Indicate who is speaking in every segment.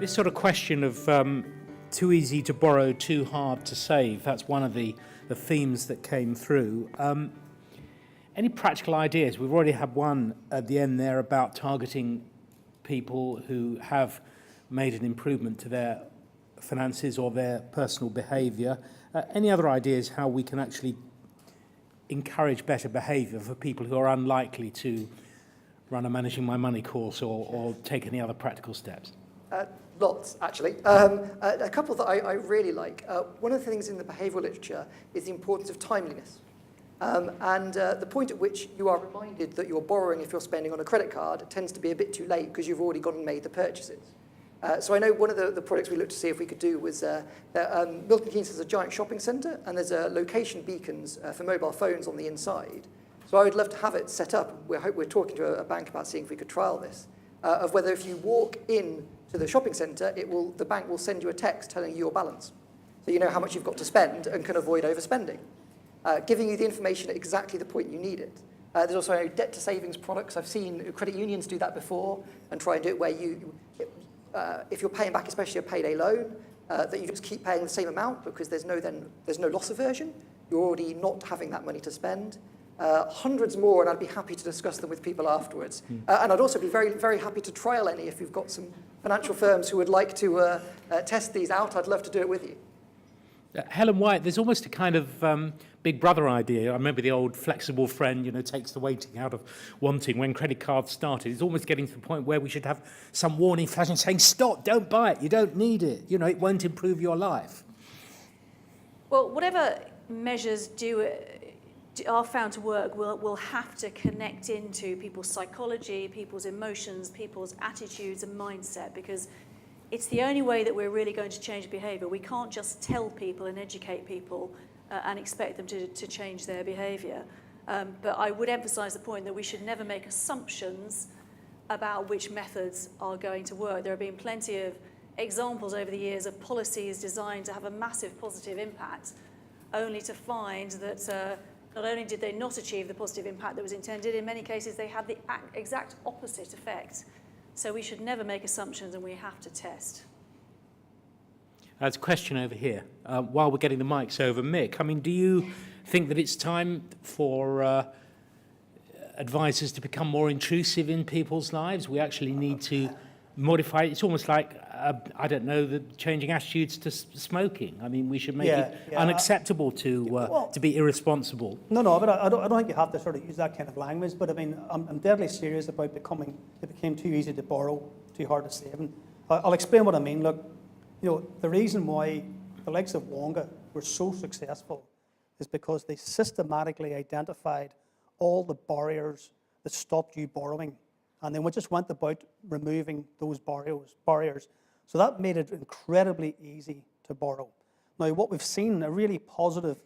Speaker 1: This sort of question of too easy to borrow, too hard to save, that's one of the themes that came through. Any practical ideas? We've already had one at the end there about targeting people who have made an improvement to their finances or their personal behaviour. Any other ideas how we can actually encourage better behaviour for people who are unlikely to run a Managing My Money course or take any other practical steps?
Speaker 2: Lots, actually. A couple that I really like. One of the things in the behavioural literature is the importance of timeliness. And the point at which you are reminded that you're borrowing if you're spending on a credit card tends to be a bit too late because you've already gone and made the purchases. So I know one of the projects we looked to see if we could do was Milton Keynes has a giant shopping centre and there's location beacons for mobile phones on the inside. So I would love to have it set up. We're talking to a bank about seeing if we could trial this, of whether if you walk in to the shopping centre, the bank will send you a text telling you your balance. So you know how much you've got to spend and can avoid overspending, giving you the information at exactly the point you need it. There's also debt to savings products. I've seen credit unions do that before and try and do it where if you're paying back, especially a payday loan, that you just keep paying the same amount because there's no loss aversion. You're already not having that money to spend. Hundreds more, and I'd be happy to discuss them with people afterwards. And I'd also be very, very happy to trial any if you've got some financial firms who would like to test these out. I'd love to do it with you.
Speaker 1: Helen White, there's almost a kind of big brother idea. I remember the old flexible friend, takes the waiting out of wanting. When credit cards started, it's almost getting to the point where we should have some warning flashing saying, stop, don't buy it, you don't need it. It won't improve your life.
Speaker 3: Well, whatever measures are found to work will have to connect into people's psychology, people's emotions, people's attitudes and mindset, because it's the only way that we're really going to change behaviour. We can't just tell people and educate people and expect them to change their behaviour. But I would emphasise the point that we should never make assumptions about which methods are going to work. There have been plenty of examples over the years of policies designed to have a massive positive impact, only to find that not only did they not achieve the positive impact that was intended, in many cases they had the exact opposite effect. So we should never make assumptions and we have to test.
Speaker 1: There's a question over here. While we're getting the mics over, Mick, do you think that it's time for advisors to become more intrusive in people's lives? We actually need to modify it. It's almost like, the changing attitudes to smoking. We should make it unacceptable to be irresponsible.
Speaker 4: No, but I don't think you have to sort of use that kind of language, but I'm deadly serious about it became too easy to borrow, too hard to save. And I'll explain what I mean. Look, the reason why the likes of Wonga were so successful is because they systematically identified all the barriers that stopped you borrowing. And then we just went about removing those barriers. So that made it incredibly easy to borrow. Now, what we've seen, a really positive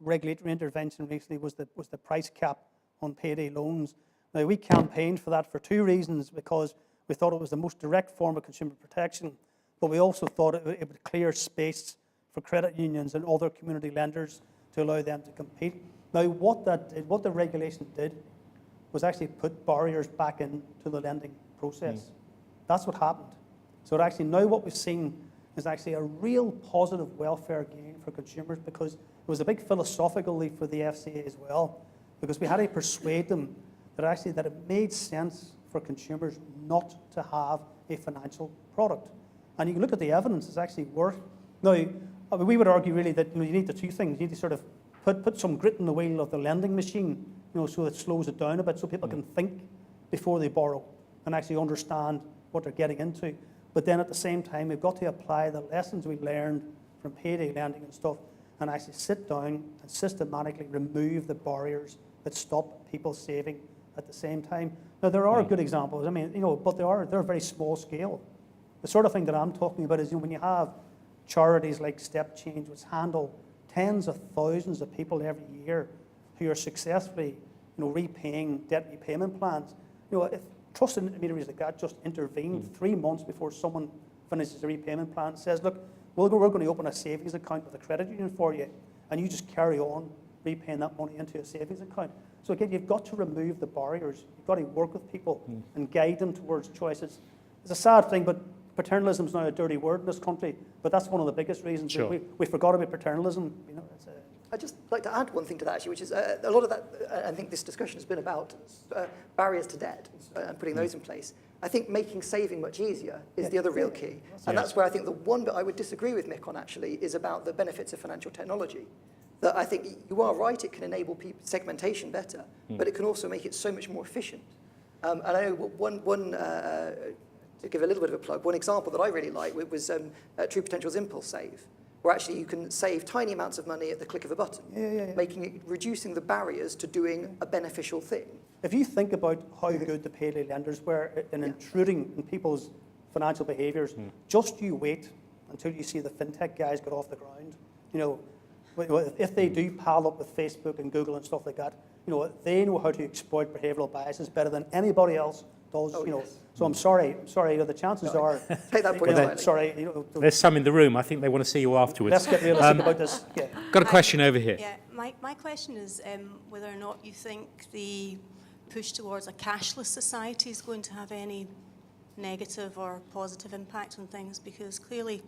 Speaker 4: regulatory intervention recently was the price cap on payday loans. Now, we campaigned for that for two reasons, because we thought it was the most direct form of consumer protection, but we also thought it would clear space for credit unions and other community lenders to allow them to compete. Now, what the regulation did was actually put barriers back into the lending process. That's what happened. So now what we've seen is actually a real positive welfare gain for consumers, because it was a big philosophical leap for the FCA as well, because we had to persuade them that it made sense for consumers not to have a financial product. And you can look at the evidence, it's actually worth. Now, we would argue really that you need the two things. You need to sort of put some grit in the wheel of the lending machine, so it slows it down a bit, so people can think before they borrow and actually understand what they're getting into. But then at the same time, we've got to apply the lessons we learned from payday lending and stuff, and actually sit down and systematically remove the barriers that stop people saving at the same time. Now, there are good examples, but they're very small scale. The sort of thing that I'm talking about is when you have charities like Step Change, which handle tens of thousands of people every year who are successfully repaying debt repayment plans. If trusted intermediaries like that just intervene 3 months before someone finishes a repayment plan, says, look, we're going to open a savings account with a credit union for you, and you just carry on repaying that money into a savings account. So again, you've got to remove the barriers. You've got to work with people and guide them towards choices. It's a sad thing, but paternalism is now a dirty word in this country, but that's one of the biggest reasons.
Speaker 1: Sure.
Speaker 4: We forgot about paternalism. You know, it's
Speaker 2: I'd just like to add one thing to that, actually, which is a lot of that, I think this discussion has been about barriers to debt and putting those in place. I think making saving much easier is the other real key. And that's where I think the one bit I would disagree with Mick on, actually, is about the benefits of financial technology. That I think you are right, it can enable people segmentation better, but it can also make it so much more efficient. And I know to give a little bit of a plug, one example that I really like was True Potential's Impulse Save, where actually you can save tiny amounts of money at the click of a button, reducing the barriers to doing a beneficial thing.
Speaker 4: If you think about how good the payday lenders were in intruding in people's financial behaviours, just you wait until you see the fintech guys get off the ground. You know, if they do pile up with Facebook and Google and stuff like that, you know, they know how to exploit behavioural biases better than anybody else does. You know, so I'm sorry. You know, the chances are.
Speaker 2: Take that point lightly.
Speaker 4: Sorry. You know,
Speaker 1: There's some in the room. I think they want to see you afterwards.
Speaker 4: let's get realistic about this. Yeah.
Speaker 1: Got a question over here.
Speaker 5: Yeah, my question is whether or not you think the push towards a cashless society is going to have any negative or positive impact on things, because clearly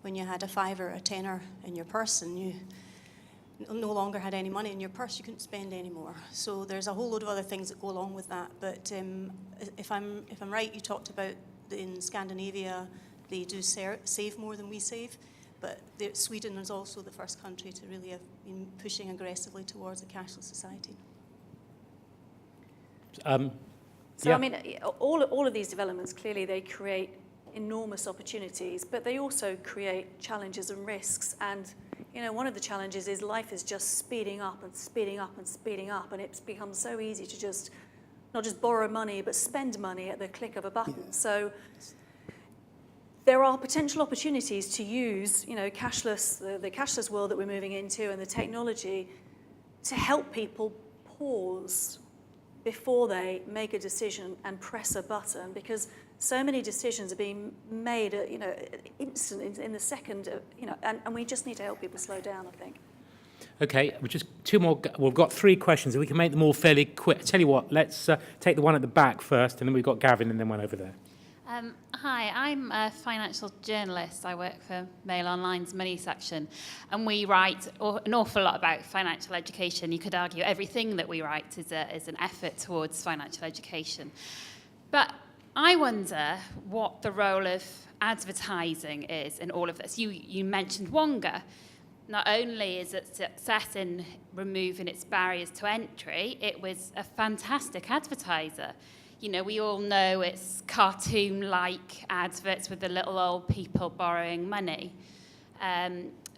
Speaker 5: when you had a $5 or a $10 in your purse and you no longer had any money in your purse, you couldn't spend any more. So there's a whole load of other things that go along with that. But if I'm right, you talked about in Scandinavia they do save more than we save, but Sweden is also the first country to really have been pushing aggressively towards a cashless society.
Speaker 3: So, I mean, all of these developments, clearly they create enormous opportunities, but they also create challenges and risks. And, you know, one of the challenges is life is just speeding up and speeding up and speeding up, and it's become so easy to just, not just borrow money, but spend money at the click of a button. Yeah. So there are potential opportunities to use, you know, the cashless world that we're moving into and the technology to help people pause before they make a decision and press a button, because so many decisions are being made, you know, instant in the second, you know, and we just need to help people slow down, I think.
Speaker 1: Okay, we just two more. We've got three questions. We can make them all fairly quick. Tell you what, let's take the one at the back first, and then we've got Gavin, and then one over there.
Speaker 6: Hi, I'm a financial journalist. I work for Mail Online's Money section, and we write an awful lot about financial education. You could argue everything that we write is an effort towards financial education. But I wonder what the role of advertising is in all of this. You mentioned Wonga. Not only is it success in removing its barriers to entry, it was a fantastic advertiser. You know, we all know it's cartoon-like adverts with the little old people borrowing money.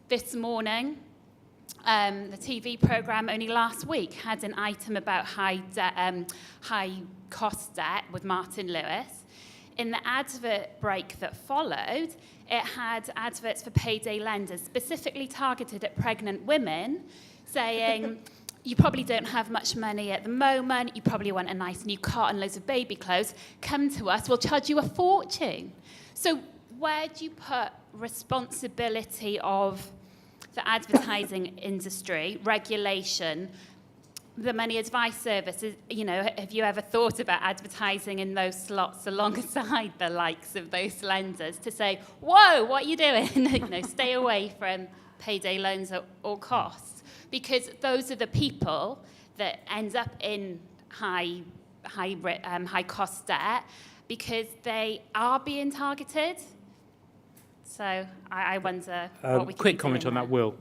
Speaker 6: This morning, the TV programme only last week had an item about high-cost debt with Martin Lewis. In the advert break that followed, it had adverts for payday lenders specifically targeted at pregnant women, saying, you probably don't have much money at the moment, you probably want a nice new car and loads of baby clothes, come to us, we'll charge you a fortune. So where do you put responsibility of the advertising industry, regulation, the money advice services? You know, have you ever thought about advertising in those slots alongside the likes of those lenders to say, whoa, what are you doing? You know, stay away from payday loans at all costs? Because those are the people that end up in high cost debt because they are being targeted. So I wonder what we can
Speaker 1: quick
Speaker 6: do
Speaker 1: comment on that, Will.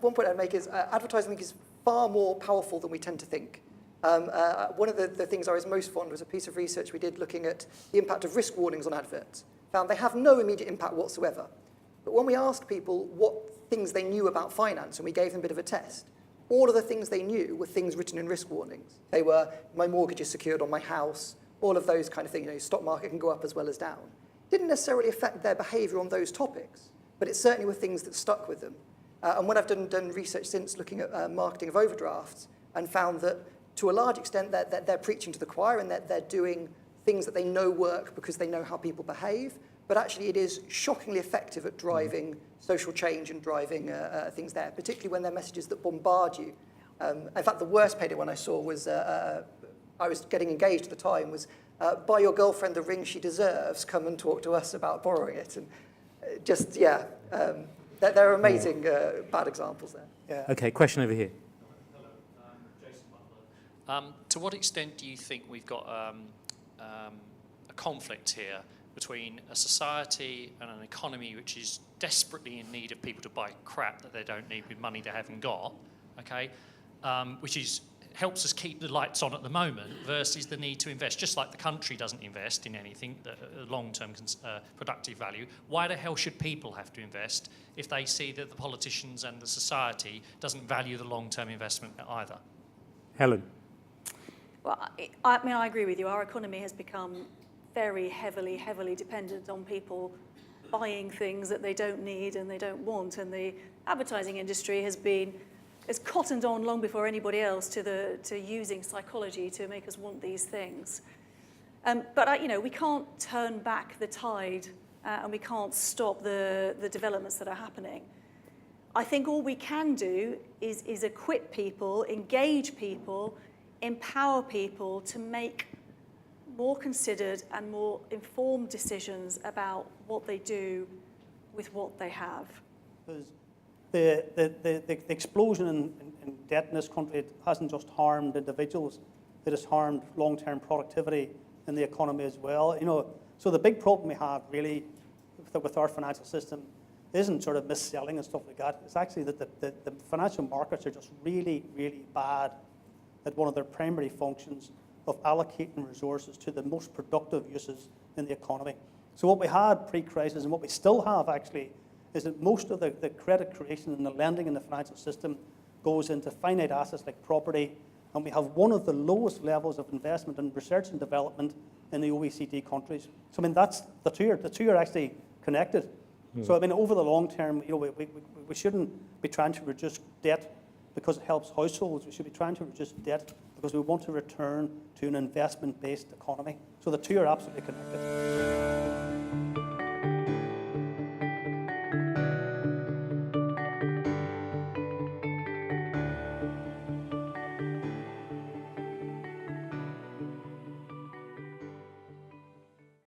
Speaker 2: One point I'd make is advertising is far more powerful than we tend to think. One of the things I was most fond was a piece of research we did looking at the impact of risk warnings on adverts. Found they have no immediate impact whatsoever. But when we asked people what things they knew about finance, and we gave them a bit of a test, all of the things they knew were things written in risk warnings. They were, my mortgage is secured on my house, all of those kind of things. You know, stock market can go up as well as down. Didn't necessarily affect their behaviour on those topics, but it certainly were things that stuck with them. And when I've done research since looking at marketing of overdrafts, and found that to a large extent they're preaching to the choir, and they're doing things that they know work because they know how people behave, but actually it is shockingly effective at driving social change and driving things there, particularly when they're messages that bombard you. In fact, the worst payday one I saw was, I I was getting engaged at the time was, buy your girlfriend the ring she deserves, come and talk to us about borrowing it. And there are amazing bad examples there.
Speaker 4: Yeah.
Speaker 1: Okay, question over here.
Speaker 7: Hello, Jason Butler. To what extent do you think we've got a conflict here between a society and an economy which is desperately in need of people to buy crap that they don't need with money they haven't got, okay, which helps us keep the lights on at the moment, versus the need to invest, just like the country doesn't invest in anything, long-term productive value. Why the hell should people have to invest if they see that the politicians and the society doesn't value the long-term investment either?
Speaker 1: Helen.
Speaker 3: Well, I agree with you. Our economy has become very heavily dependent on people buying things that they don't need and they don't want. And the advertising industry has cottoned on long before anybody else to using psychology to make us want these things. But we can't turn back the tide and we can't stop the developments that are happening. I think all we can do is equip people, engage people, empower people to make more considered and more informed decisions about what they do with what they have.
Speaker 4: Because the explosion in debt in this country, it hasn't just harmed individuals, it has harmed long-term productivity in the economy as well. So the big problem we have really with our financial system isn't sort of mis-selling and stuff like that. It's actually that the financial markets are just really, really bad at one of their primary functions of allocating resources to the most productive uses in the economy. So what we had pre-crisis and what we still have actually is that most of the credit creation and the lending in the financial system goes into finite assets like property, and we have one of the lowest levels of investment in research and development in the OECD countries. So that's the two are actually connected. So over the long term, we shouldn't be trying to reduce debt because it helps households. We should be trying to reduce debt because we want to return to an investment-based economy. So the two are absolutely connected.